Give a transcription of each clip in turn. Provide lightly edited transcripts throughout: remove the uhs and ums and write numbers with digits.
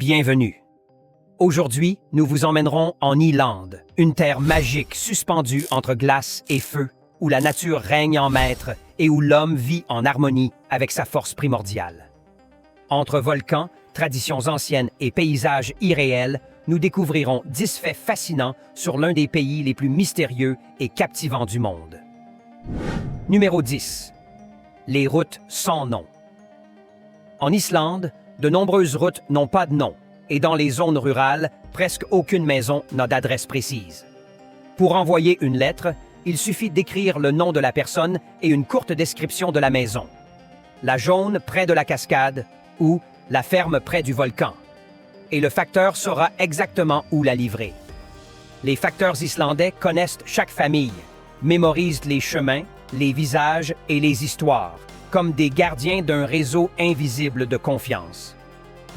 Bienvenue. Aujourd'hui, nous vous emmènerons en Islande, une terre magique suspendue entre glace et feu, où la nature règne en maître et où l'homme vit en harmonie avec sa force primordiale. Entre volcans, traditions anciennes et paysages irréels, nous découvrirons 10 faits fascinants sur l'un des pays les plus mystérieux et captivants du monde. Numéro 10. Les routes sans nom. En Islande, de nombreuses routes n'ont pas de nom, et dans les zones rurales, presque aucune maison n'a d'adresse précise. Pour envoyer une lettre, il suffit d'écrire le nom de la personne et une courte description de la maison. La jaune près de la cascade ou la ferme près du volcan. Et le facteur saura exactement où la livrer. Les facteurs islandais connaissent chaque famille, mémorisent les chemins, les visages et les histoires, comme des gardiens d'un réseau invisible de confiance.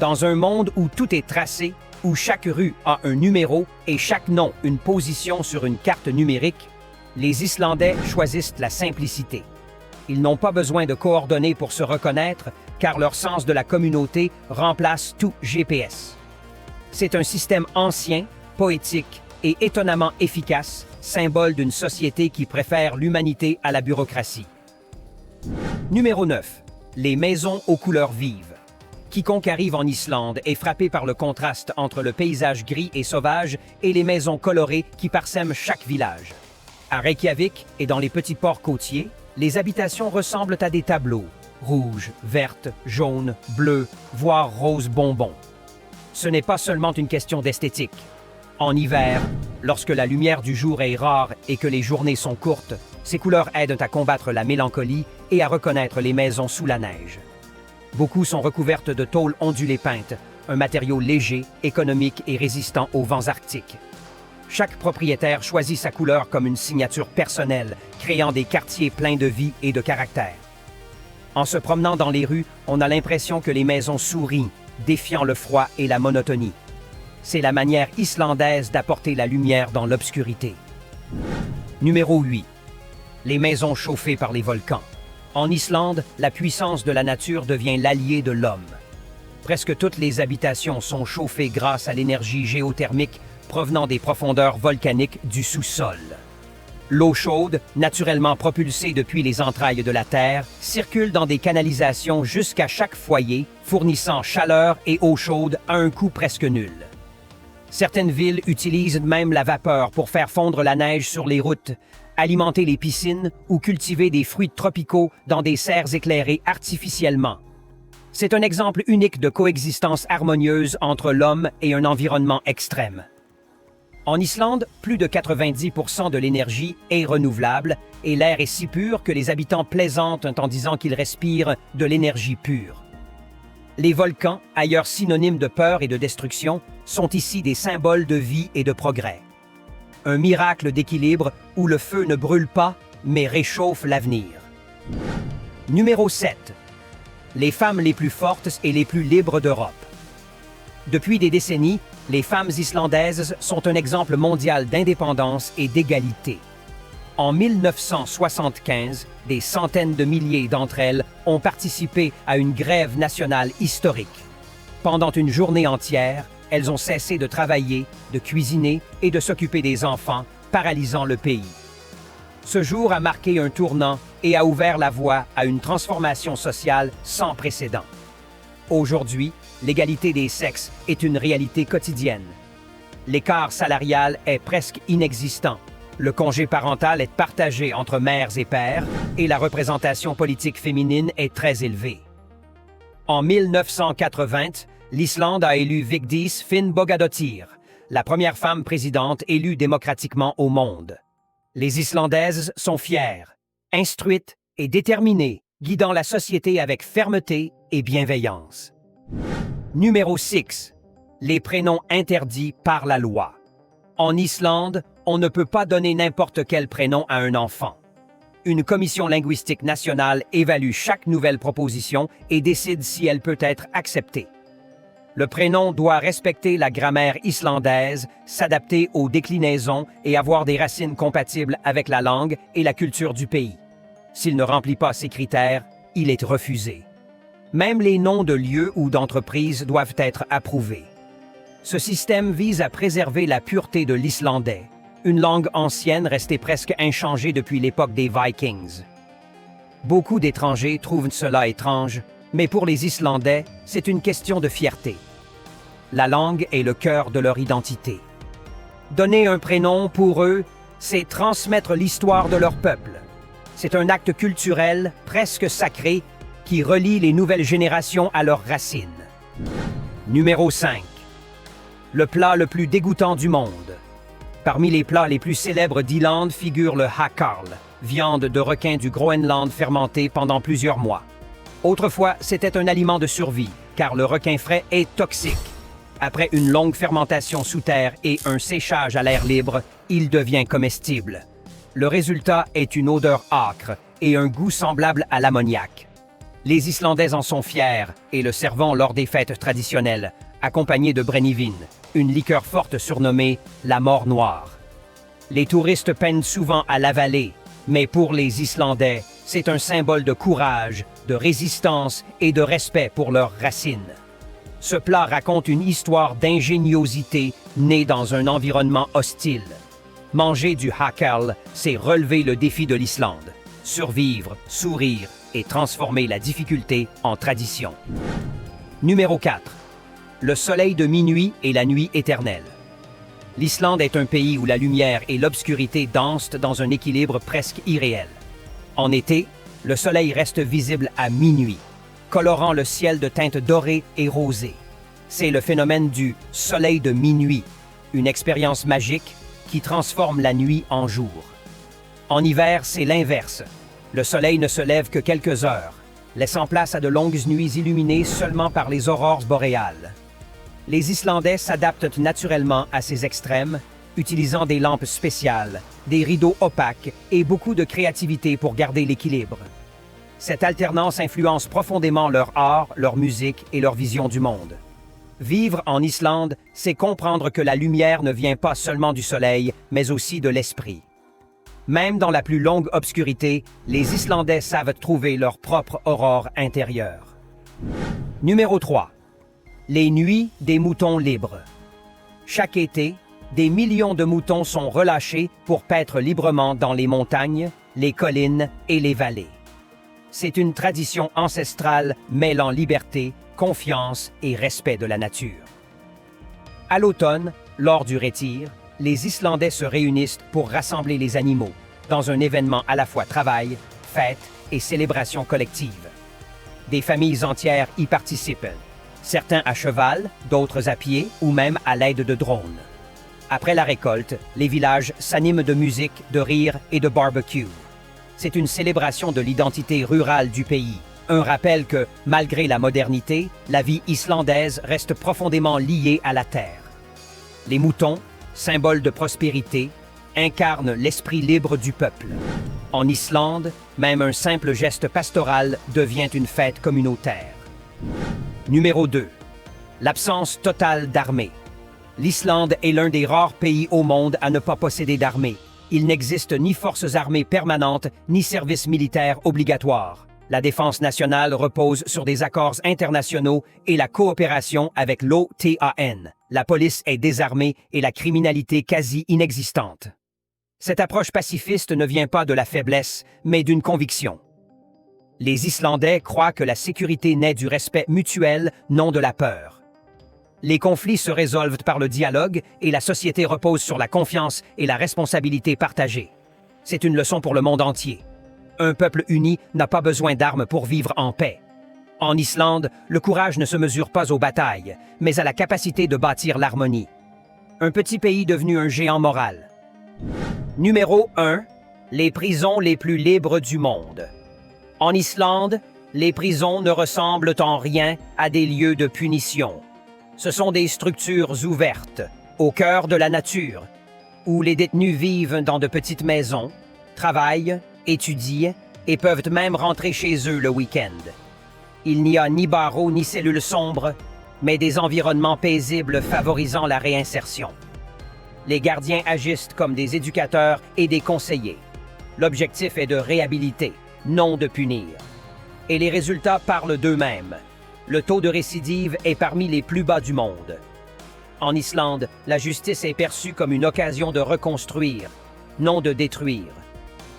Dans un monde où tout est tracé, où chaque rue a un numéro et chaque nom une position sur une carte numérique, les Islandais choisissent la simplicité. Ils n'ont pas besoin de coordonnées pour se reconnaître, car leur sens de la communauté remplace tout GPS. C'est un système ancien, poétique et étonnamment efficace, symbole d'une société qui préfère l'humanité à la bureaucratie. Numéro 9. Les maisons aux couleurs vives. Quiconque arrive en Islande est frappé par le contraste entre le paysage gris et sauvage et les maisons colorées qui parsèment chaque village. À Reykjavik et dans les petits ports côtiers, les habitations ressemblent à des tableaux, rouges, vertes, jaunes, bleues, voire roses bonbons. Ce n'est pas seulement une question d'esthétique. En hiver, lorsque la lumière du jour est rare et que les journées sont courtes, ces couleurs aident à combattre la mélancolie et à reconnaître les maisons sous la neige. Beaucoup sont recouvertes de tôle ondulée peinte, un matériau léger, économique et résistant aux vents arctiques. Chaque propriétaire choisit sa couleur comme une signature personnelle, créant des quartiers pleins de vie et de caractère. En se promenant dans les rues, on a l'impression que les maisons sourient, défiant le froid et la monotonie. C'est la manière islandaise d'apporter la lumière dans l'obscurité. Numéro 8. Les maisons chauffées par les volcans. En Islande, la puissance de la nature devient l'allié de l'homme. Presque toutes les habitations sont chauffées grâce à l'énergie géothermique provenant des profondeurs volcaniques du sous-sol. L'eau chaude, naturellement propulsée depuis les entrailles de la Terre, circule dans des canalisations jusqu'à chaque foyer, fournissant chaleur et eau chaude à un coût presque nul. Certaines villes utilisent même la vapeur pour faire fondre la neige sur les routes, alimenter les piscines ou cultiver des fruits tropicaux dans des serres éclairées artificiellement. C'est un exemple unique de coexistence harmonieuse entre l'homme et un environnement extrême. En Islande, plus de 90% de l'énergie est renouvelable et l'air est si pur que les habitants plaisantent en disant qu'ils respirent de l'énergie pure. Les volcans, ailleurs synonymes de peur et de destruction, sont ici des symboles de vie et de progrès. Un miracle d'équilibre où le feu ne brûle pas, mais réchauffe l'avenir. Numéro 7. Les femmes les plus fortes et les plus libres d'Europe. Depuis des décennies, les femmes islandaises sont un exemple mondial d'indépendance et d'égalité. En 1975, des centaines de milliers d'entre elles ont participé à une grève nationale historique. Pendant une journée entière, elles ont cessé de travailler, de cuisiner et de s'occuper des enfants, paralysant le pays. Ce jour a marqué un tournant et a ouvert la voie à une transformation sociale sans précédent. Aujourd'hui, l'égalité des sexes est une réalité quotidienne. L'écart salarial est presque inexistant. Le congé parental est partagé entre mères et pères et la représentation politique féminine est très élevée. En 1980, l'Islande a élu Vigdís Finnbogadóttir, la première femme présidente élue démocratiquement au monde. Les Islandaises sont fières, instruites et déterminées, guidant la société avec fermeté et bienveillance. Numéro 6. Les prénoms interdits par la loi. En Islande, on ne peut pas donner n'importe quel prénom à un enfant. Une commission linguistique nationale évalue chaque nouvelle proposition et décide si elle peut être acceptée. Le prénom doit respecter la grammaire islandaise, s'adapter aux déclinaisons et avoir des racines compatibles avec la langue et la culture du pays. S'il ne remplit pas ces critères, il est refusé. Même les noms de lieux ou d'entreprises doivent être approuvés. Ce système vise à préserver la pureté de l'islandais, une langue ancienne restée presque inchangée depuis l'époque des Vikings. Beaucoup d'étrangers trouvent cela étrange, mais pour les Islandais, c'est une question de fierté. La langue est le cœur de leur identité. Donner un prénom pour eux, c'est transmettre l'histoire de leur peuple. C'est un acte culturel, presque sacré, qui relie les nouvelles générations à leurs racines. Numéro 5. Le plat le plus dégoûtant du monde. Parmi les plats les plus célèbres d'Islande figure le hakarl, viande de requin du Groenland fermentée pendant plusieurs mois. Autrefois, c'était un aliment de survie, car le requin frais est toxique. Après une longue fermentation sous terre et un séchage à l'air libre, il devient comestible. Le résultat est une odeur âcre et un goût semblable à l'ammoniac. Les Islandais en sont fiers et le servent lors des fêtes traditionnelles, accompagné de brennivin, une liqueur forte surnommée la mort noire. Les touristes peinent souvent à l'avaler, mais pour les Islandais, c'est un symbole de courage, de résistance et de respect pour leurs racines. Ce plat raconte une histoire d'ingéniosité née dans un environnement hostile. Manger du hakarl, c'est relever le défi de l'Islande, survivre, sourire et transformer la difficulté en tradition. Numéro 4. Le soleil de minuit et la nuit éternelle. L'Islande est un pays où la lumière et l'obscurité dansent dans un équilibre presque irréel. En été, le soleil reste visible à minuit, colorant le ciel de teintes dorées et rosées. C'est le phénomène du soleil de minuit, une expérience magique qui transforme la nuit en jour. En hiver, c'est l'inverse. Le soleil ne se lève que quelques heures, laissant place à de longues nuits illuminées seulement par les aurores boréales. Les Islandais s'adaptent naturellement à ces extrêmes, utilisant des lampes spéciales, des rideaux opaques et beaucoup de créativité pour garder l'équilibre. Cette alternance influence profondément leur art, leur musique et leur vision du monde. Vivre en Islande, c'est comprendre que la lumière ne vient pas seulement du soleil, mais aussi de l'esprit. Même dans la plus longue obscurité, les Islandais savent trouver leur propre aurore intérieure. Numéro 3. Les nuits des moutons libres. Chaque été, des millions de moutons sont relâchés pour paître librement dans les montagnes, les collines et les vallées. C'est une tradition ancestrale mêlant liberté, confiance et respect de la nature. À l'automne, lors du rétir, les Islandais se réunissent pour rassembler les animaux, dans un événement à la fois travail, fête et célébration collective. Des familles entières y participent, certains à cheval, d'autres à pied ou même à l'aide de drones. Après la récolte, les villages s'animent de musique, de rires et de barbecue. C'est une célébration de l'identité rurale du pays, un rappel que, malgré la modernité, la vie islandaise reste profondément liée à la terre. Les moutons, symbole de prospérité, incarnent l'esprit libre du peuple. En Islande, même un simple geste pastoral devient une fête communautaire. Numéro 2. L'absence totale d'armée. L'Islande est l'un des rares pays au monde à ne pas posséder d'armée. Il n'existe ni forces armées permanentes, ni service militaire obligatoire. La défense nationale repose sur des accords internationaux et la coopération avec l'OTAN. La police est désarmée et la criminalité quasi inexistante. Cette approche pacifiste ne vient pas de la faiblesse, mais d'une conviction. Les Islandais croient que la sécurité naît du respect mutuel, non de la peur. Les conflits se résolvent par le dialogue et la société repose sur la confiance et la responsabilité partagée. C'est une leçon pour le monde entier. Un peuple uni n'a pas besoin d'armes pour vivre en paix. En Islande, le courage ne se mesure pas aux batailles, mais à la capacité de bâtir l'harmonie. Un petit pays devenu un géant moral. Numéro 1. Les prisons les plus libres du monde. En Islande, les prisons ne ressemblent en rien à des lieux de punition. Ce sont des structures ouvertes, au cœur de la nature, où les détenus vivent dans de petites maisons, travaillent, étudient et peuvent même rentrer chez eux le week-end. Il n'y a ni barreaux ni cellules sombres, mais des environnements paisibles favorisant la réinsertion. Les gardiens agissent comme des éducateurs et des conseillers. L'objectif est de réhabiliter, non de punir. Et les résultats parlent d'eux-mêmes. Le taux de récidive est parmi les plus bas du monde. En Islande, la justice est perçue comme une occasion de reconstruire, non de détruire.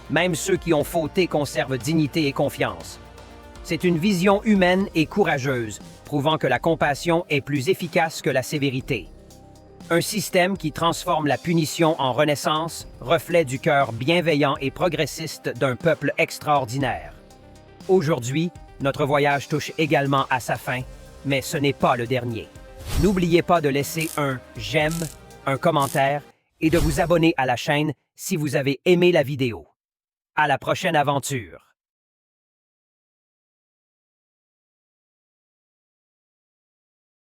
Même ceux qui ont fauté conservent dignité et confiance. C'est une vision humaine et courageuse, prouvant que la compassion est plus efficace que la sévérité. Un système qui transforme la punition en renaissance, reflet du cœur bienveillant et progressiste d'un peuple extraordinaire. Aujourd'hui, notre voyage touche également à sa fin, mais ce n'est pas le dernier. N'oubliez pas de laisser un j'aime, un commentaire et de vous abonner à la chaîne si vous avez aimé la vidéo. À la prochaine aventure!